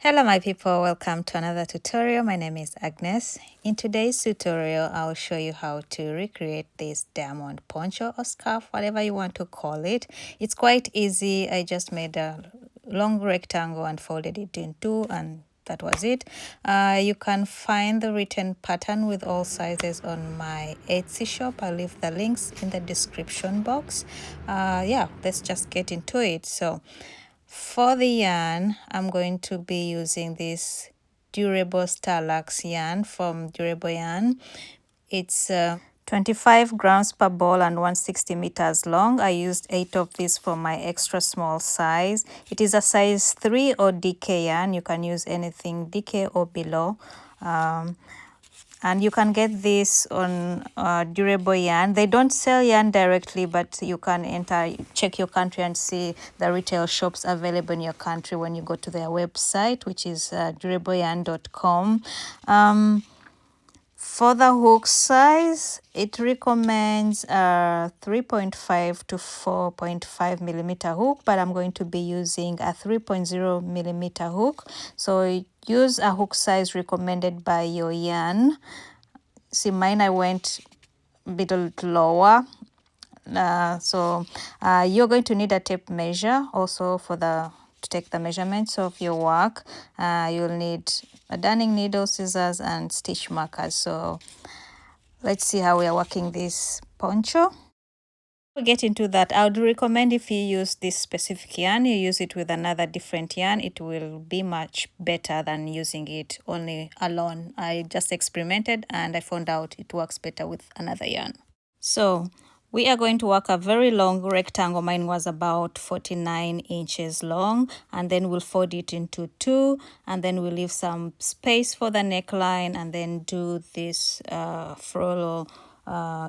Hello my people, welcome to another tutorial. My name is Agnes. In today's tutorial, I'll show you how to recreate this diamond poncho or scarf, whatever you want to call it. It's quite easy. I just made a long rectangle and folded it in two, and that was it. You can find the written pattern with all sizes on my Etsy shop. I'll leave the links in the description box. Yeah, let's just get into it. So for the yarn, I'm going to be using this Durable Starlux yarn from Durable Yarn. It's 25 grams per ball and 160 meters long. I used 8 of these for my extra small size. It is a size 3 or DK yarn. You can use anything DK or below. And you can get this on Durable Yarn. They don't sell yarn directly, but you can check your country and see the retail shops available in your country when you go to their website, which is durableyarn.com. For the hook size, it recommends 3.5 to 4.5 millimeter hook, but I'm going to be using a 3.0 millimeter hook. So use a hook size recommended by your yarn. See, mine I went a bit lower. You're going to need a tape measure also to take the measurements of your work. You'll need a darning needle, scissors, and stitch markers. So let's see how we are working this poncho. To get into that, I would recommend if you use this specific yarn, you use it with another different yarn. It will be much better than using it only alone. I just experimented and I found out it works better with another yarn. So we are going to work a very long rectangle. Mine was about 49 inches long, and then we'll fold it into two, and then we'll leave some space for the neckline, and then do this frollo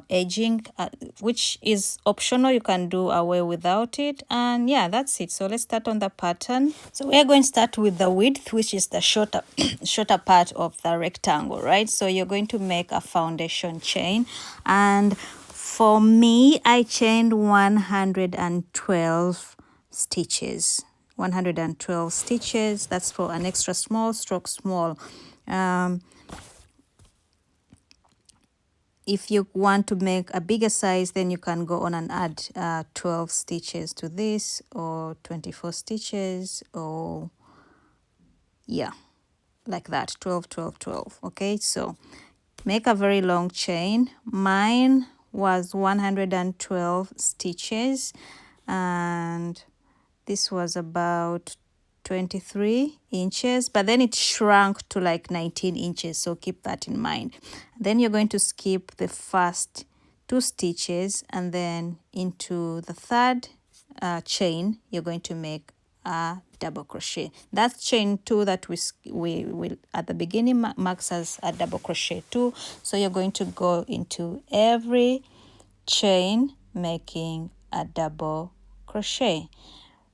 edging, which is optional. You can do away without it, and yeah, that's it. So let's start on the pattern. So we are going to start with the width, which is the shorter shorter part of the rectangle, right? So you're going to make a foundation chain, and for me, I chained 112 stitches. 112 stitches. That's for an extra small, stroke small. If you want to make a bigger size, then you can go on and add 12 stitches to this, or 24 stitches, or yeah, like that, 12, 12, 12. Okay, so make a very long chain. Mine was 112 stitches, and this was about 23 inches, but then it shrunk to like 19 inches, so keep that in mind. Then you're going to skip the first 2 stitches, and then into the third chain you're going to make a double crochet. That chain 2 that we will at the beginning marks as a double crochet 2. So you're going to go into every chain making a double crochet.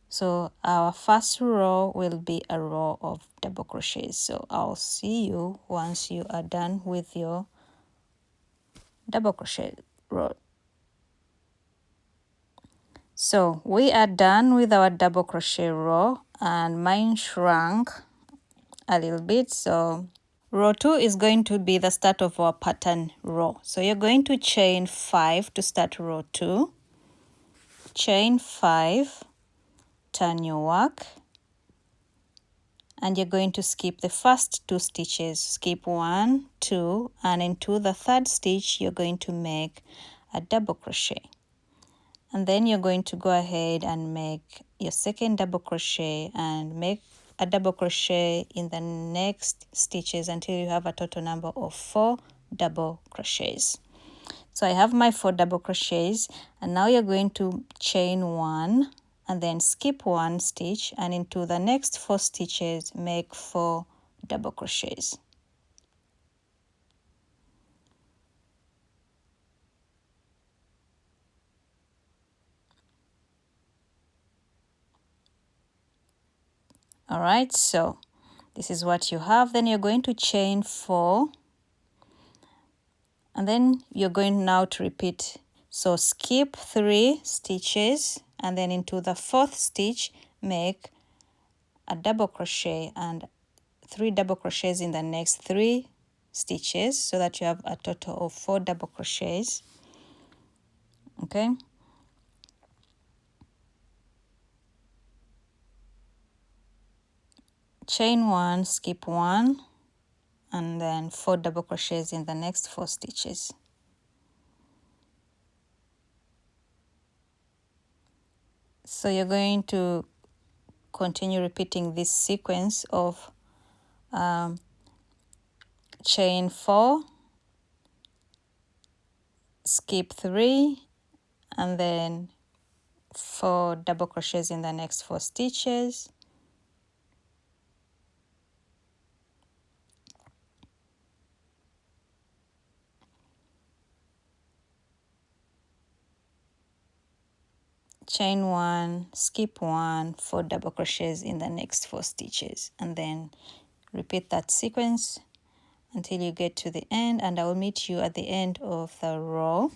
So our first row will be a row of double crochets. So I'll see you once you are done with your double crochet row. So we are done with our double crochet row, and mine shrunk a little bit. So row 2 is going to be the start of our pattern row. So you're going to chain 5 to start row 2, chain 5, turn your work, and you're going to skip the first 2 stitches. Skip 1, 2, and into the third stitch you're going to make a double crochet, and then you're going to go ahead and make your second double crochet and make a double crochet in the next stitches until you have a total number of 4 double crochets. So I have my 4 double crochets, and now you're going to chain 1 and then skip 1 stitch, and into the next 4 stitches make 4 double crochets. All right, so this is what you have. Then you're going to chain 4, and then you're going now to repeat. So skip 3 stitches, and then into the 4th stitch make a double crochet, and 3 double crochets in the next 3 stitches, so that you have a total of 4 double crochets. Okay, chain 1, skip 1, and then 4 double crochets in the next 4 stitches. So you're going to continue repeating this sequence of chain 4, skip 3, and then 4 double crochets in the next 4 stitches. Chain 1, skip 1, 4 double crochets in the next 4 stitches, and then repeat that sequence until you get to the end, and I will meet you at the end of the row.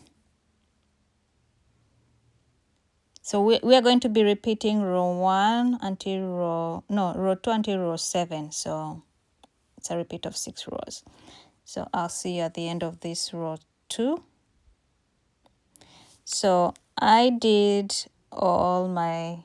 So we are going to be repeating row 1 until row 2 until row 7, so it's a repeat of 6 rows. So I'll see you at the end of this row 2. So I did all my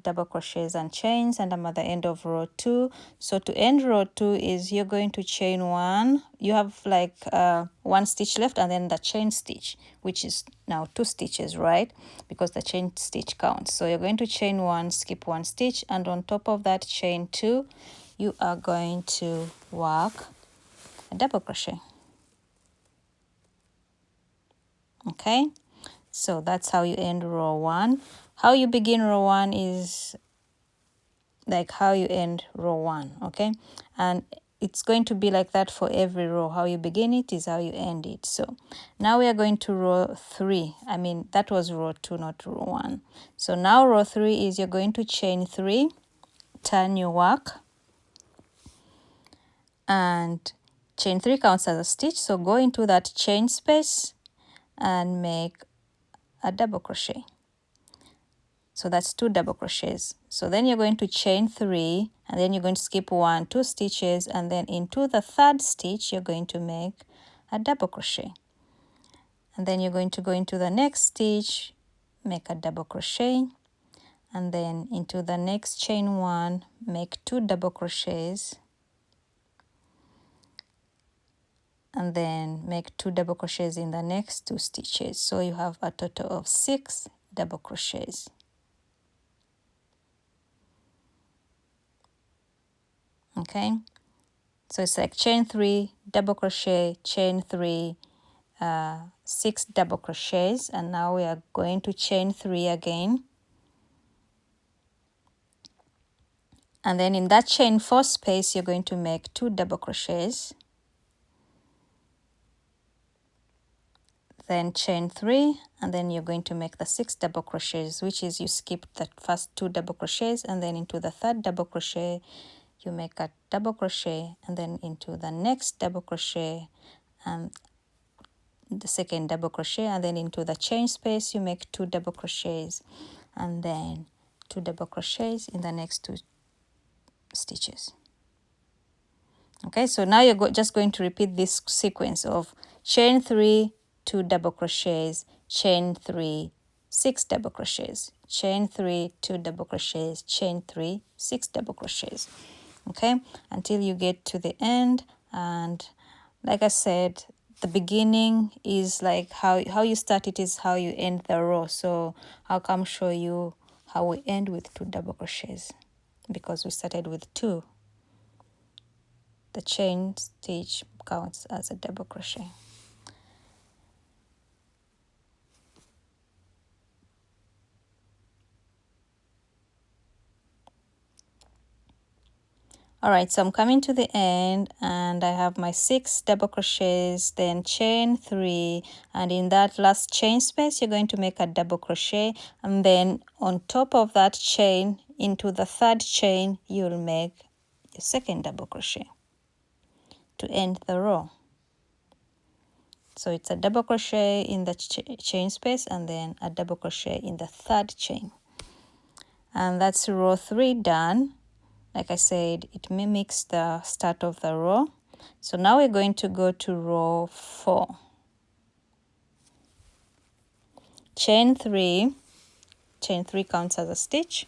double crochets and chains, and I'm at the end of row 2. So to end row 2 is you're going to chain 1. You have like 1 stitch left, and then the chain stitch, which is now 2 stitches, right? Because the chain stitch counts. So you're going to chain 1, skip 1 stitch, and on top of that chain 2, you are going to work a double crochet. Okay, so that's how you end row 1. How you begin row 1 is like how you end row 1, okay? And it's going to be like that for every row. How you begin it is how you end it. So now we are going to row 3. I mean, that was row 2, not row 1. So now row 3 is you're going to chain 3, turn your work, and chain 3 counts as a stitch. So go into that chain space and make a double crochet. So that's 2 double crochets. So then you're going to chain 3, and then you're going to skip 1, 2 stitches, and then into the 3rd stitch you're going to make a double crochet. And then you're going to go into the next stitch, make a double crochet, and then into the next chain 1, make 2 double crochets, and then make 2 double crochets in the next 2 stitches. So you have a total of 6 double crochets. Okay, so it's like chain 3, double crochet, chain 3, 6 double crochets, and now we are going to chain 3 again, and then in that chain 4 space you're going to make 2 double crochets, then chain 3, and then you're going to make the 6 double crochets, which is you skipped the first 2 double crochets, and then into the 3rd double crochet you make a double crochet, and then into the next double crochet and the 2nd double crochet, and then into the chain space you make 2 double crochets, and then 2 double crochets in the next 2 stitches. Okay, so now you're just going to repeat this sequence of chain 3, 2 double crochets, chain 3, 6 double crochets, chain 3, 2 double crochets, chain 3, 6 double crochets. Okay, until you get to the end. And like I said, the beginning is like how you start it is how you end the row. So I'll come show you how we end with 2 double crochets, because we started with 2. The chain stitch counts as a double crochet. All right, so I'm coming to the end, and I have my 6 double crochets, then chain 3, and in that last chain space you're going to make a double crochet, and then on top of that chain into the 3rd chain you'll make your 2nd double crochet to end the row. So it's a double crochet in the chain space, and then a double crochet in the 3rd chain, and that's row 3 done. Like I said, it mimics the start of the row. So now we're going to go to row 4. Chain 3. Chain 3 counts as a stitch.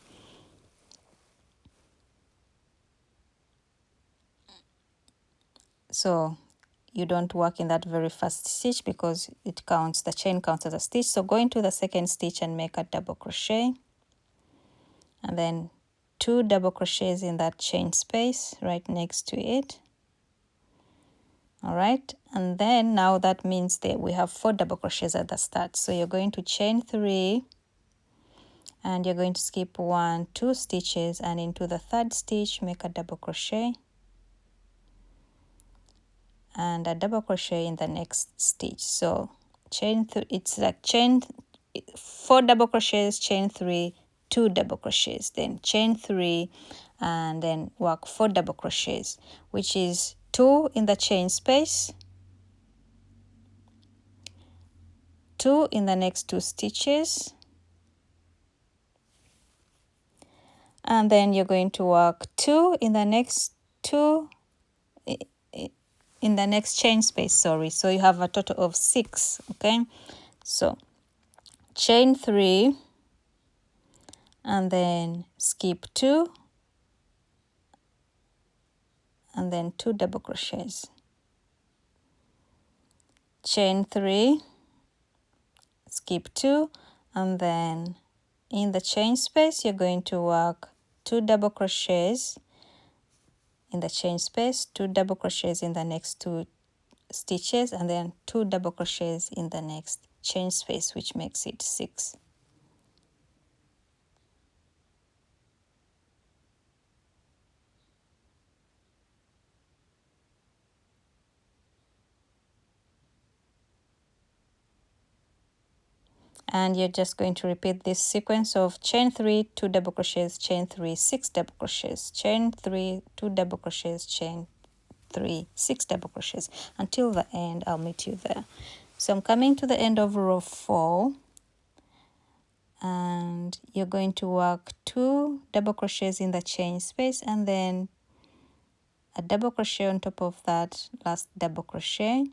So you don't work in that very first stitch because it counts, the chain counts as a stitch. So go into the second stitch and make a double crochet, and then 2 double crochets in that chain space right next to it. All right, and then now that means that we have 4 double crochets at the start. So you're going to chain 3 and you're going to skip 1, 2 stitches, and into the third stitch make a double crochet and a double crochet in the next stitch. So chain it's like chain 4 double crochets, chain 3, 2 double crochets, then chain 3, and then work 4 double crochets, which is 2 in the chain space, 2 in the next 2 stitches, and then you're going to work 2 in the next 2 in the next chain space, sorry. So you have a total of 6, okay? So chain 3 and then skip 2 and then 2 double crochets, chain 3, skip 2, and then in the chain space you're going to work 2 double crochets in the chain space, 2 double crochets in the next 2 stitches, and then 2 double crochets in the next chain space, which makes it 6. And you're just going to repeat this sequence of chain 3, 2 double crochets, chain 3, 6 double crochets, chain 3, 2 double crochets, chain 3, 6 double crochets until the end. I'll meet you there. So I'm coming to the end of row 4, and you're going to work 2 double crochets in the chain space and then a double crochet on top of that last double crochet,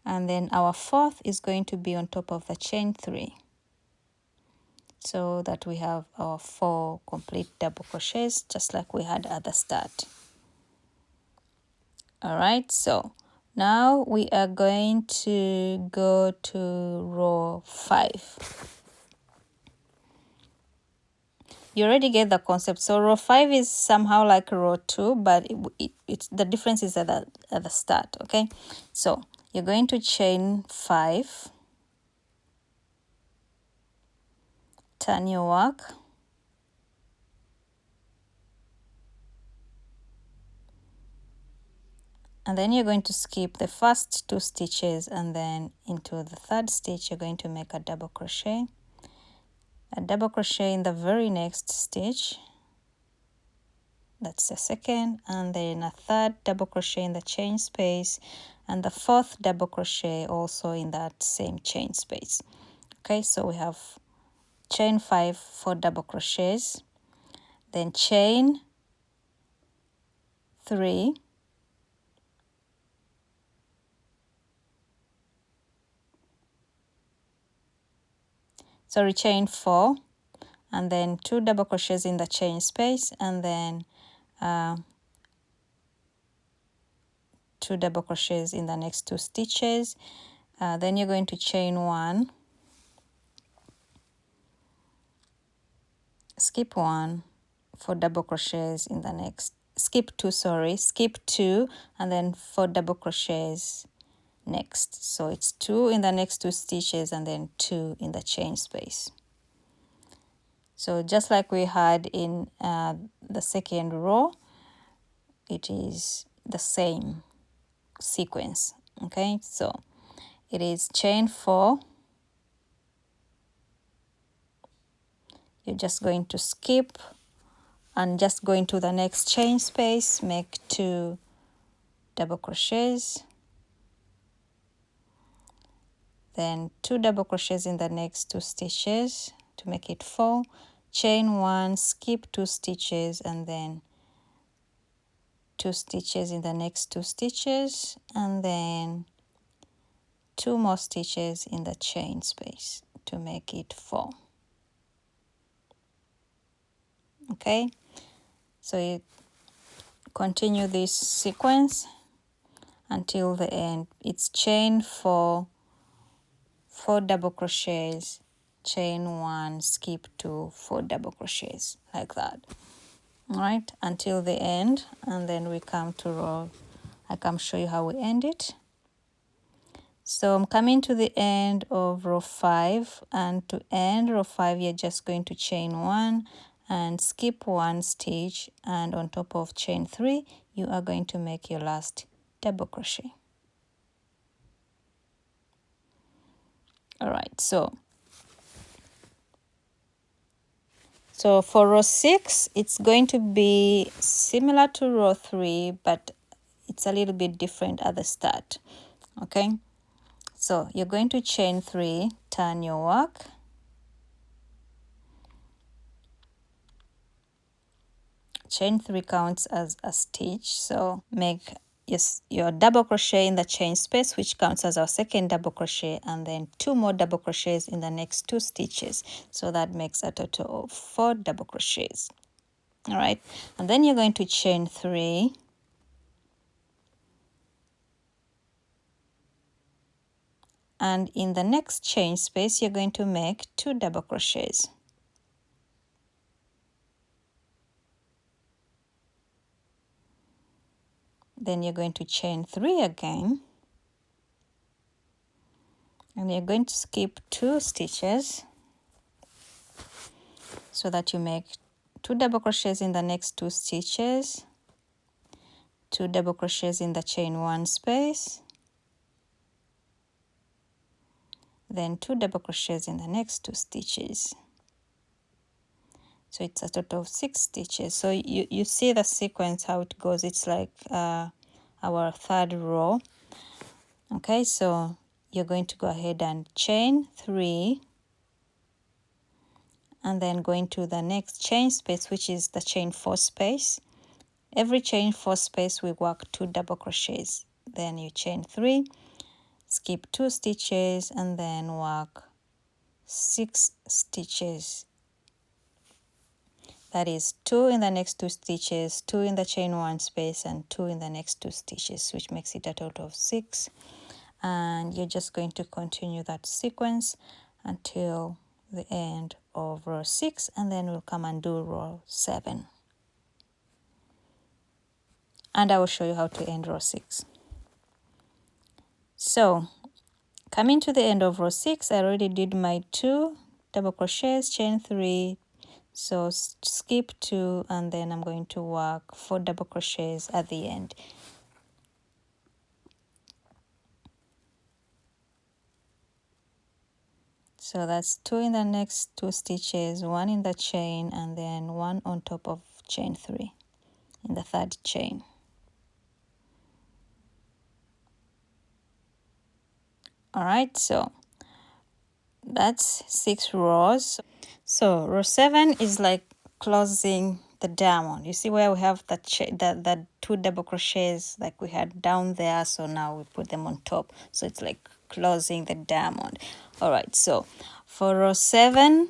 and then our 4th is going to be on top of the chain 3, so that we have our 4 complete double crochets just like we had at the start. All right, so now we are going to go to row 5. You already get the concept. So row 5 is somehow like row 2, but it's the difference is at the start, okay? So you're going to chain 5, turn your work, and then you're going to skip the first 2 stitches, and then into the third stitch you're going to make a double crochet, a double crochet in the very next stitch, that's the second, and then a third double crochet in the chain space, and the 4th double crochet also in that same chain space. Okay, so we have chain 5, 4 double crochets, then chain 3, sorry, chain 4, and then 2 double crochets in the chain space, and then 2 double crochets in the next 2 stitches. Then you're going to chain 1, skip 1, 4 double crochets in the next, skip 2, sorry, skip 2, and then 4 double crochets next. So it's 2 in the next 2 stitches and then 2 in the chain space. So just like we had in the second row, it is the same sequence, okay? So it is chain 4, you're just going to skip and just go into the next chain space, make 2 double crochets, then 2 double crochets in the next 2 stitches to make it 4, chain 1, skip 2 stitches, and then 2 stitches in the next 2 stitches, and then 2 more stitches in the chain space to make it 4. Okay, so you continue this sequence until the end. It's chain 4, 4 double crochets, chain 1, skip 2, 4 double crochets, like that. All right, until the end, and then we come to row. I come show you how we end it. So I'm coming to the end of row 5, and to end row 5 you're just going to chain 1 and skip 1 stitch, and on top of chain 3 you are going to make your last double crochet. All right, so for row 6 it's going to be similar to row 3, but it's a little bit different at the start. Okay, so you're going to chain 3, turn your work, chain 3 counts as a stitch, so make your double crochet in the chain space, which counts as our second double crochet, and then 2 more double crochets in the next 2 stitches, so that makes a total of 4 double crochets. All right, and then you're going to chain 3, and in the next chain space you're going to make 2 double crochets. Then you're going to chain 3 again, and you're going to skip 2 stitches so that you make 2 double crochets in the next 2 stitches, 2 double crochets in the chain 1 space, then 2 double crochets in the next 2 stitches. So it's a total of 6 stitches. So you see the sequence how it goes. It's like our 3rd row. Okay, so you're going to go ahead and chain 3, and then go into the next chain space, which is the chain 4 space. Every chain 4 space we work 2 double crochets. Then you chain 3, skip 2 stitches, and then work 6 stitches. That is 2 in the next 2 stitches, 2 in the chain 1 space, and 2 in the next 2 stitches, which makes it a total of 6. And you're just going to continue that sequence until the end of row 6, and then we'll come and do row 7. And I will show you how to end row 6. So coming to the end of row 6, I already did my 2 double crochets, chain 3, so skip 2, and then I'm going to work 4 double crochets at the end. So that's 2 in the next 2 stitches, 1 in the chain, and then 1 on top of chain 3 in the 3rd chain. All right, so that's 6 rows. So row 7 is like closing the diamond. You see where we have the 2 double crochets like we had down there, so now we put them on top, so it's like closing the diamond. All right, so for row 7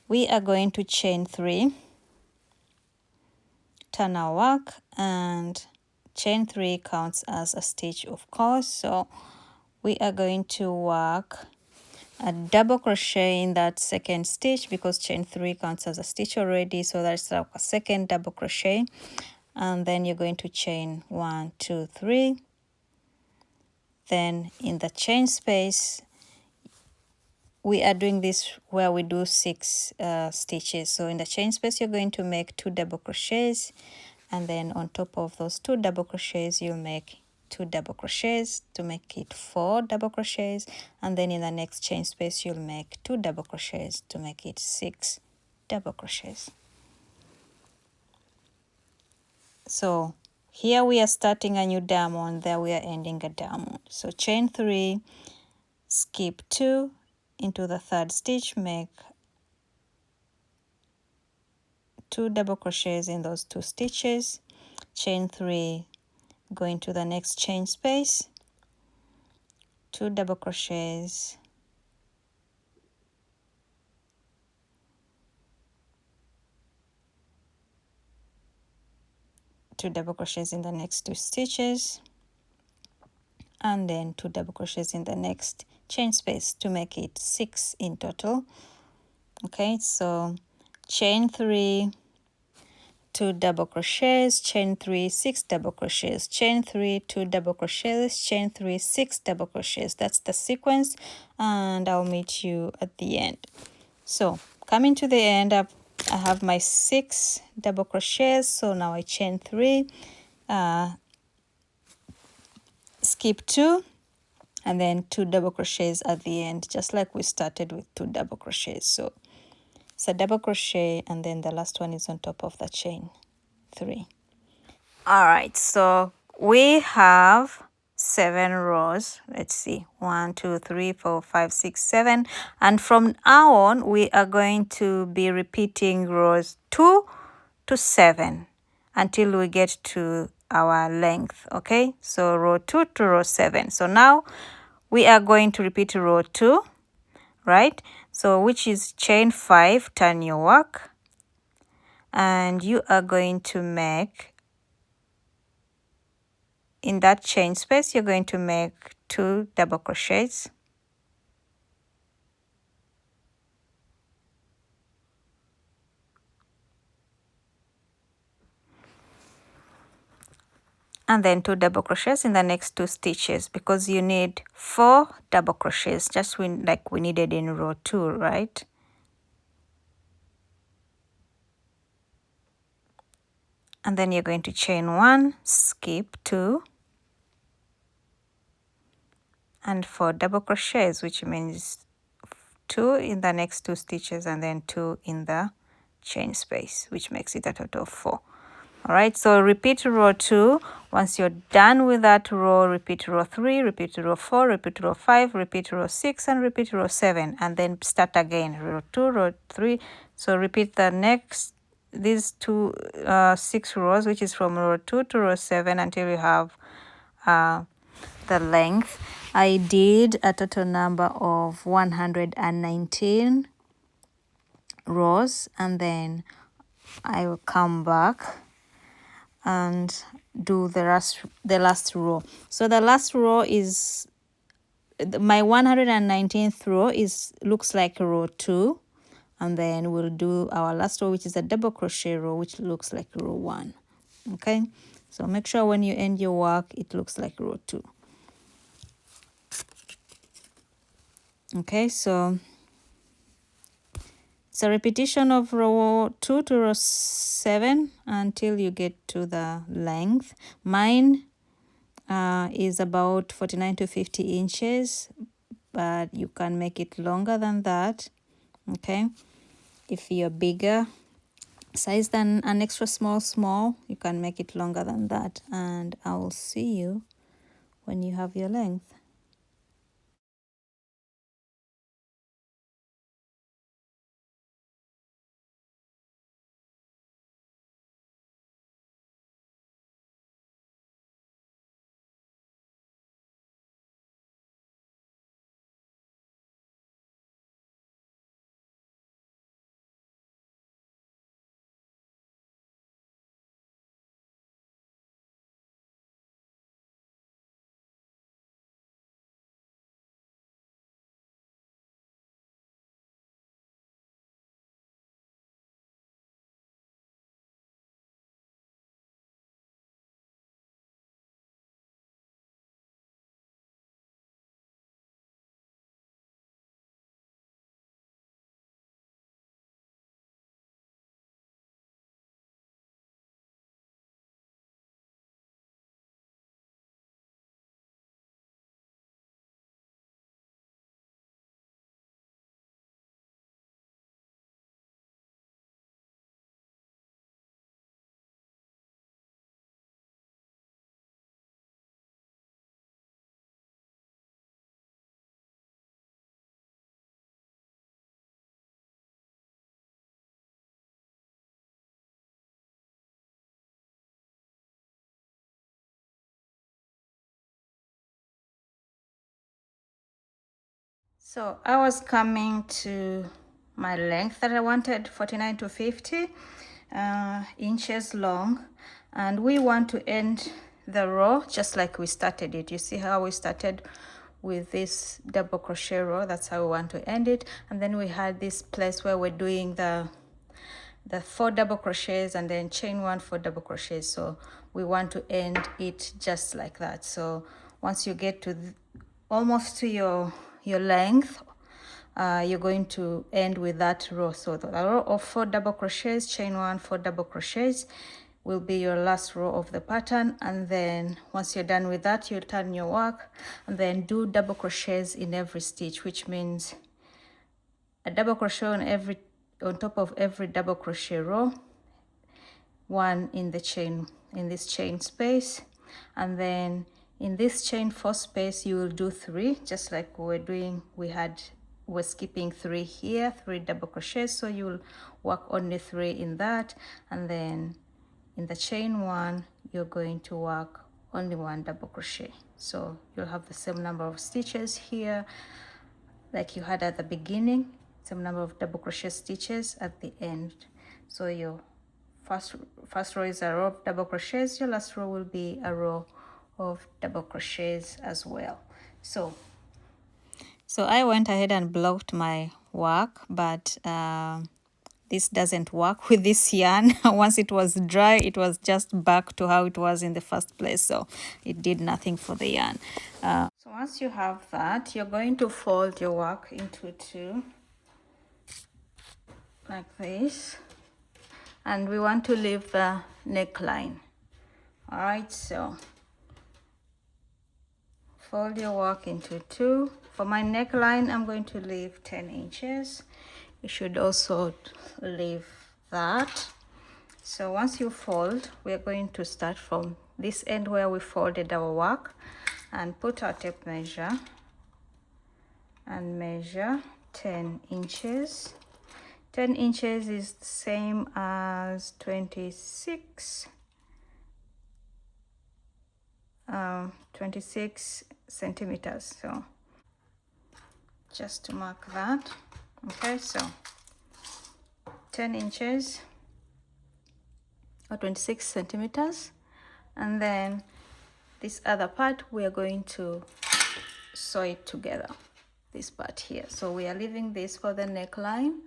we are going to chain 3, turn our work, and chain 3 counts as a stitch, of course, so we are going to work a double crochet in that 2nd stitch because chain 3 counts as a stitch already, so that's like a 2nd double crochet, and then you're going to chain 1, 2, 3. Then in the chain space we are doing this where we do 6 stitches. So in the chain space you're going to make 2 double crochets, and then on top of those 2 double crochets you'll make 2 double crochets to make it 4 double crochets, and then in the next chain space you'll make 2 double crochets to make it 6 double crochets. So here we are starting a new diamond, there we are ending a diamond. So chain 3, skip 2 into the 3rd stitch, make 2 double crochets in those 2 stitches, chain 3, go into the next chain space, 2 double crochets, two double crochets in the next 2 stitches, and then 2 double crochets in the next chain space to make it 6 in total. Okay, so chain 3, 2 double crochets, chain 3, 6 double crochets, chain 3, 2 double crochets, chain 3, 6 double crochets. That's the sequence, and I'll meet you at the end. So coming to the end, I have my 6 double crochets, so now I chain 3, skip 2, and then 2 double crochets at the end, just like we started with 2 double crochets. So it's a double crochet, and then the last one is on top of the chain 3. All right, so we have 7 rows. Let's see, 1, 2, 3, 4, 5, 6, 7, and from now on we are going to be repeating rows 2 to 7 until we get to our length. Okay, so row 2 to row 7. So now we are going to repeat row 2, right? So which is chain 5, turn your work, and you are going to make, in that chain space, you're going to make 2 double crochets, and then 2 double crochets in the next 2 stitches, because you need 4 double crochets, just like we needed in row 2, right? And then you're going to chain 1, skip 2, and 4 double crochets, which means 2 in the next 2 stitches and then 2 in the chain space, which makes it a total of 4. All right, so repeat row 2. Once you're done with that row, repeat row 3, repeat row 4, repeat row 5, repeat row 6, and repeat row 7, and then start again, row 2, row 3. So repeat the next, these 6 rows, which is from row 2 to row 7 until you have the length. I did a total number of 119 rows, and then I will come back and do the last row. So the last row is my 119th row, looks like row 2, and then we'll do our last row, which is a double crochet row, which looks like row 1. Okay, so make sure when you end your work it looks like row 2. Okay, so it's a repetition of row 2 to row 7 until you get to the length. Mine is about 49 to 50 inches, but you can make it longer than that. Okay, if you're bigger size than an extra small, you can make it longer than that, and I will see you when you have your length. So I was coming to my length that I wanted, 49 to 50 inches long, and we want to end the row just like we started it. You see how we started with this double crochet row? That's how we want to end it. And then we had this place where we're doing the 4 double crochets and then chain 1 4 double crochets. So we want to end it just like that. So once you get to almost to your length, you're going to end with that row. So the row of 4 double crochets, chain 1 4 double crochets will be your last row of the pattern. And then once you're done with that, you'll turn your work and then do double crochets in every stitch, which means a double crochet on top of every double crochet row, 1 in the chain, in this chain space, and then in this chain 4 space you will do 3, just like we're doing. We're skipping 3 here, 3 double crochets, so you'll work only 3 in that, and then in the chain 1 you're going to work only 1 double crochet. So you'll have the same number of stitches here like you had at the beginning, same number of double crochet stitches at the end. So your first row is a row of double crochets, your last row will be a row of double crochets as well. So I went ahead and blocked my work, but this doesn't work with this yarn. Once it was dry, it was just back to how it was in the first place, so it did nothing for the yarn. So once you have that, you're going to fold your work into 2 like this, and we want to leave the neckline. All right, so fold your work into 2. For my neckline, I'm going to leave 10 inches. You should also leave that. So once you fold, we're going to start from this end where we folded our work and put our tape measure and measure 10 inches. 10 inches is the same as 26 centimeters. So just to mark that. Okay, so 10 inches or 26 centimeters, and then this other part we are going to sew it together, this part here. So we are leaving this for the neckline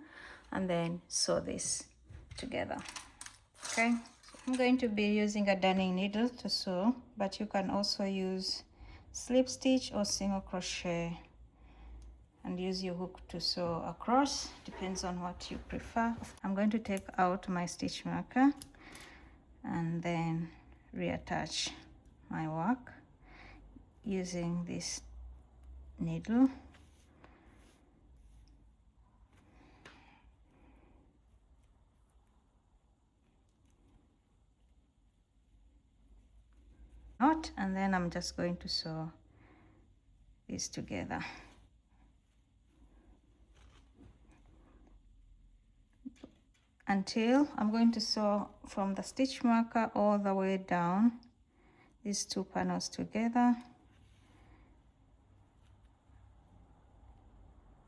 and then sew this together. Okay, I'm going to be using a darning needle to sew, but you can also use slip stitch or single crochet and use your hook to sew across, depends on what you prefer. I'm going to take out my stitch marker and then reattach my work using this needle. And then I'm just going to sew this together. Until I'm going to sew from the stitch marker all the way down these 2 panels together.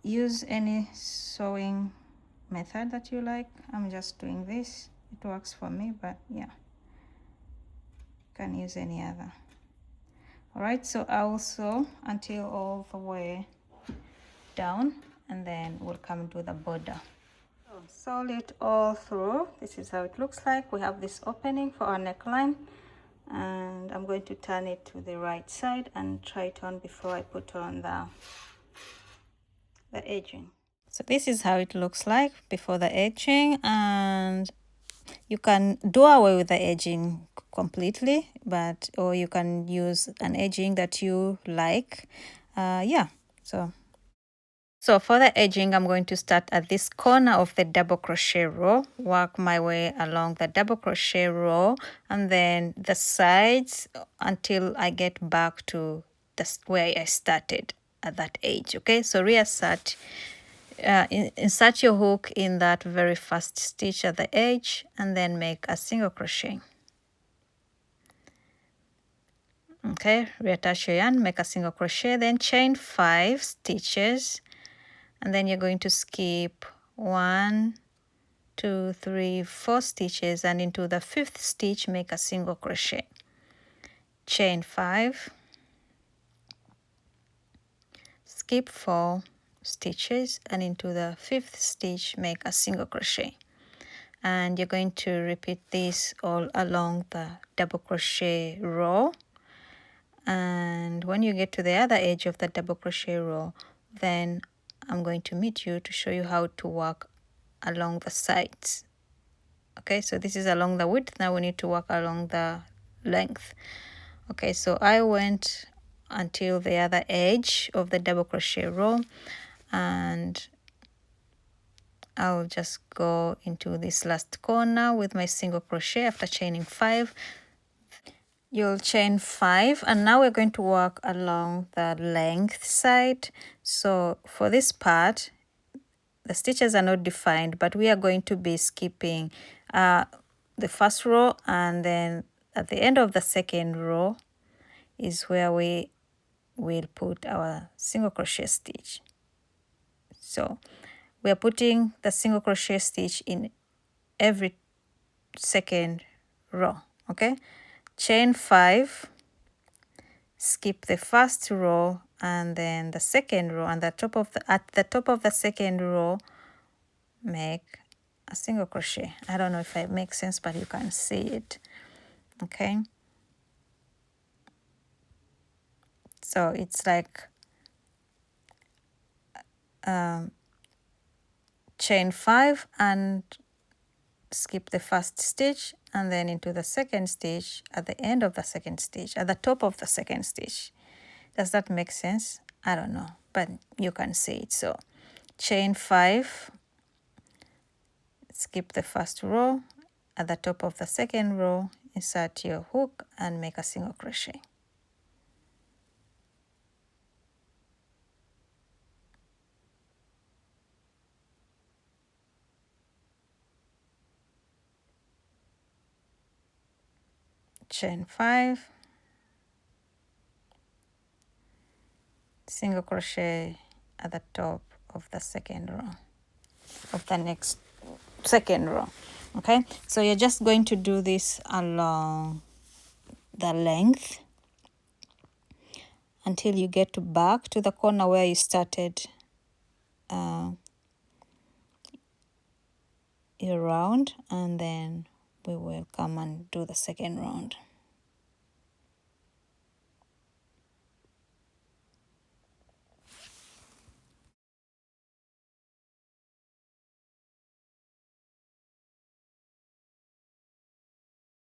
Use any sewing method that you like. I'm just doing this, it works for me, but yeah, you can use any other. All right, so I will sew until all the way down, and then we'll come to the border. Sew it all through. This is how it looks like. We have this opening for our neckline, and I'm going to turn it to the right side and try it on before I put on the edging. So this is how it looks like before the edging, and you can do away with the edging completely, but or you can use an edging that you like. Yeah, so for the edging, I'm going to start at this corner of the double crochet row, work my way along the double crochet row, and then the sides until I get back to where I started at that edge. Okay, so reassert, insert your hook in that very first stitch at the edge, and then make a single crochet. Okay, reattach your yarn, make a single crochet, then chain 5 stitches and then you're going to skip 1, 2, 3, 4 stitches, and into the 5th stitch make a single crochet, chain 5, skip 4 stitches, and into the 5th stitch make a single crochet. And you're going to repeat this all along the double crochet row, and when you get to the other edge of the double crochet row, then I'm going to meet you to show you how to work along the sides. Okay, so this is along the width. Now we need to work along the length. Okay, so I went until the other edge of the double crochet row, and I'll just go into this last corner with my single crochet after chaining 5. You'll chain 5, and now we're going to work along the length side. So for this part, the stitches are not defined, but we are going to be skipping the first row, and then at the end of the second row is where we will put our single crochet stitch. So we are putting the single crochet stitch in every second row. Okay, chain 5, skip the first row and then the second row, and at the top of the second row make a single crochet. I don't know if it makes sense, but you can see it. Okay, so it's like chain 5 and skip the first stitch, and then into the second stitch at the end of the second stitch, at the top of the second stitch. Does that make sense? I don't know, but you can see it. So chain 5, skip the first row, at the top of the second row insert your hook and make a single crochet. Chain 5, single crochet at the top of the second row of the next second row. Okay, so you're just going to do this along the length until you get back to the corner where you started your round, and then we will come and do the second round.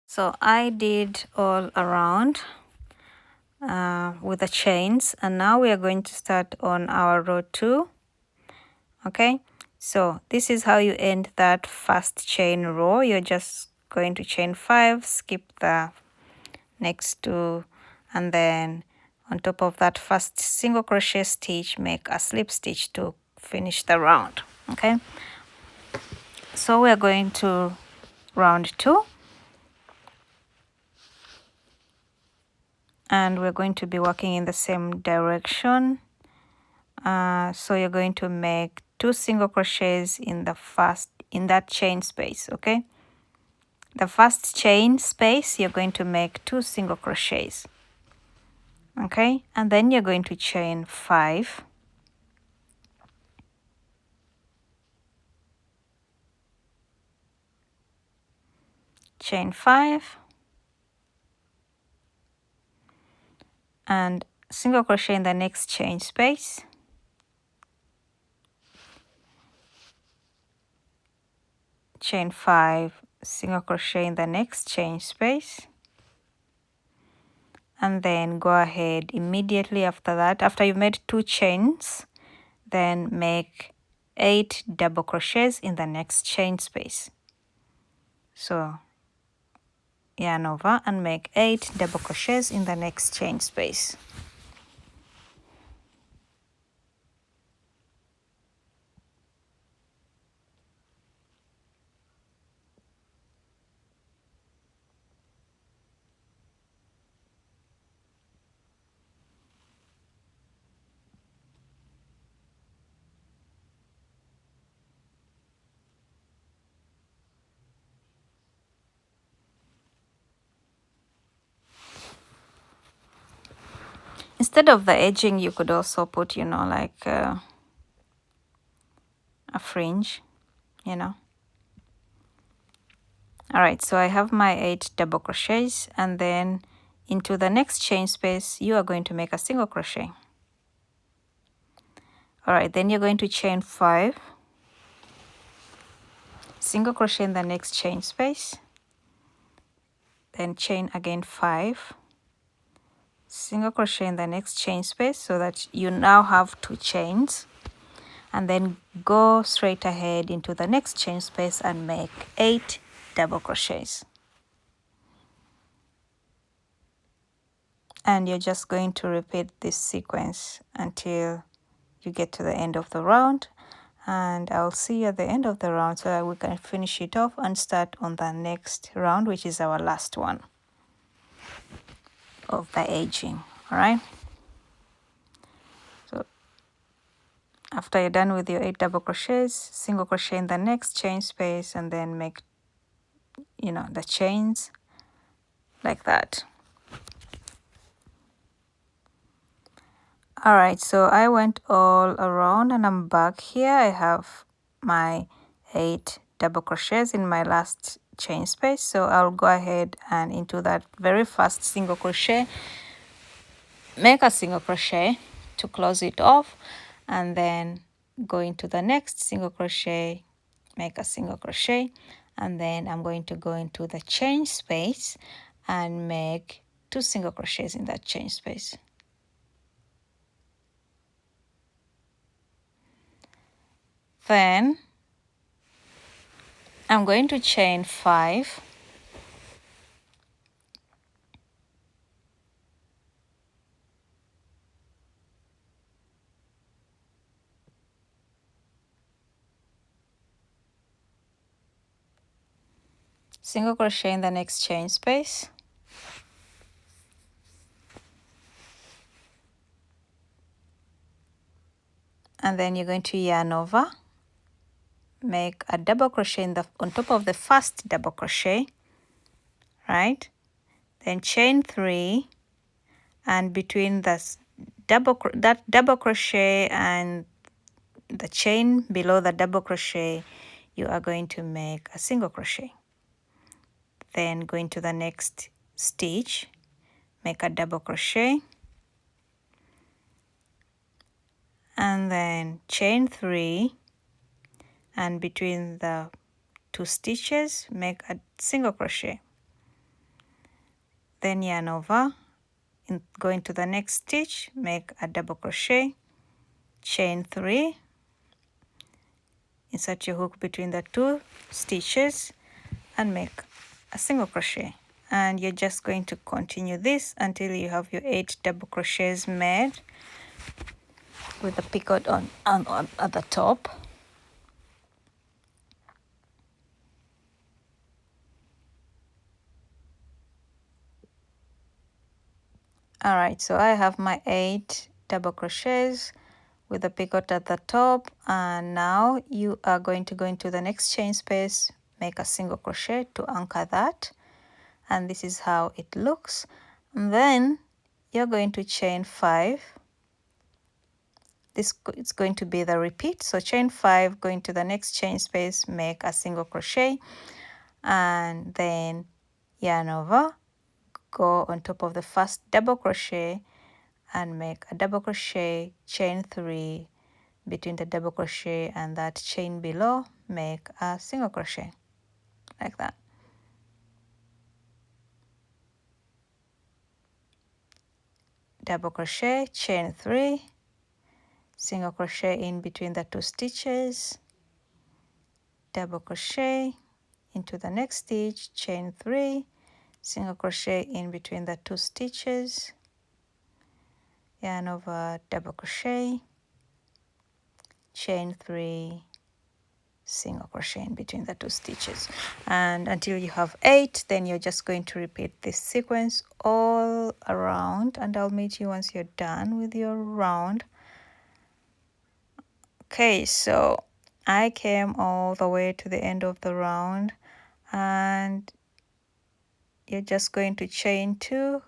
So I did all around with the chains, and now we are going to start on our row 2. Okay, so this is how you end that first chain row. You're just going to chain 5, skip the next 2, and then on top of that first single crochet stitch make a slip stitch to finish the round. Okay, so we're going to round 2, and we're going to be working in the same direction. So you're going to make 2 single crochets in that chain space. Okay, the first chain space you're going to make 2 single crochets. Okay, and then you're going to chain 5, chain 5, and single crochet in the next chain space, chain 5, single crochet in the next chain space, and then go ahead immediately after that, after you've made 2 chains, then make 8 double crochets in the next chain space. So yarn over and make 8 double crochets in the next chain space. instead of the edging, you could also put, you know, like a fringe, you know. All right, so I have my 8 double crochets, and then into the next chain space you are going to make a single crochet. All right, then you're going to chain 5, single crochet in the next chain space, then chain again 5, single crochet in the next chain space, so that you now have 2 chains, and then go straight ahead into the next chain space and make 8 double crochets. And you're just going to repeat this sequence until you get to the end of the round, and I'll see you at the end of the round so that we can finish it off and start on the next round, which is our last one of the edging. All right, so after you're done with your 8 double crochets, single crochet in the next chain space, and then make, you know, the chains like that. All right, so I went all around and I'm back here. I have my 8 double crochets in my last chain space, so I'll go ahead and into that very first single crochet, make a single crochet to close it off, and then go into the next single crochet, make a single crochet, and then I'm going to go into the chain space and make 2 single crochets in that chain space. Then I'm going to chain 5, single crochet in the next chain space, and then you're going to yarn over, make a double crochet in the on top of the first double crochet, right? Then chain 3, and between that double crochet and the chain below the double crochet, you are going to make a single crochet. Then go into the next stitch, make a double crochet, and then chain 3, and between the 2 stitches make a single crochet. Then yarn over, go into the next stitch, make a double crochet, chain 3, insert your hook between the 2 stitches and make a single crochet. And you're just going to continue this until you have your 8 double crochets made with the picot on at the top. All right, so I have my 8 double crochets with the picot at the top, and now you are going to go into the next chain space, make a single crochet to anchor that, and this is how it looks. And then you're going to chain 5. This it's going to be the repeat, so chain 5, go into the next chain space, make a single crochet, and then yarn over, go on top of the first double crochet and make a double crochet, chain 3, between the double crochet and that chain below, make a single crochet like that. Double crochet, chain 3, single crochet in between the 2 stitches, double crochet into the next stitch, chain 3, single crochet in between the 2 stitches, yarn over, double crochet, chain 3, single crochet in between the 2 stitches, and until you have 8, then you're just going to repeat this sequence all around, and I'll meet you once you're done with your round. Okay, so I came all the way to the end of the round, and you're just going to chain 2,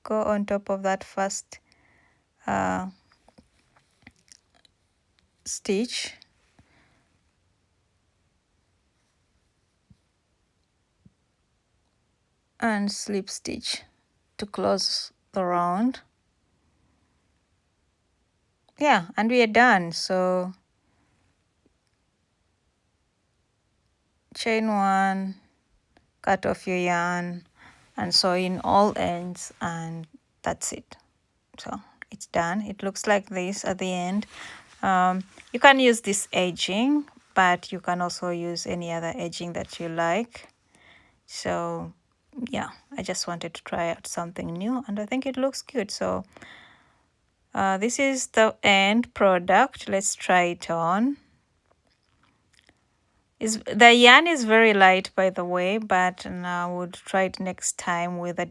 go on top of that first stitch and slip stitch to close the round. Yeah, and we are done. So chain one, cut off your yarn and sew in all ends, and that's it. So it's done. It looks like this at the end. You can use this edging, but you can also use any other edging that you like. So yeah, I just wanted to try out something new, and I think it looks good. So this is the end product. Let's try it on. The yarn is very light, by the way, but I would try it next time with a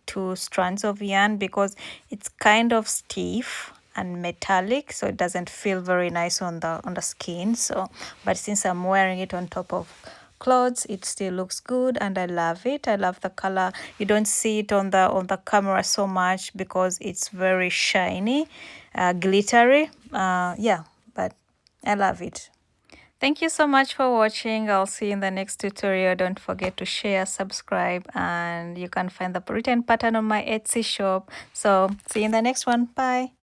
2 strands of yarn, because it's kind of stiff and metallic, so it doesn't feel very nice on the skin. So but since I'm wearing it on top of clothes, it still looks good, and I love it. I love the color. You don't see it on the camera so much because it's very shiny, glittery. Yeah, but I love it. Thank you so much for watching. I'll see you in the next tutorial. Don't forget to share, subscribe, and you can find the written pattern on my Etsy shop. So see you in the next one. Bye.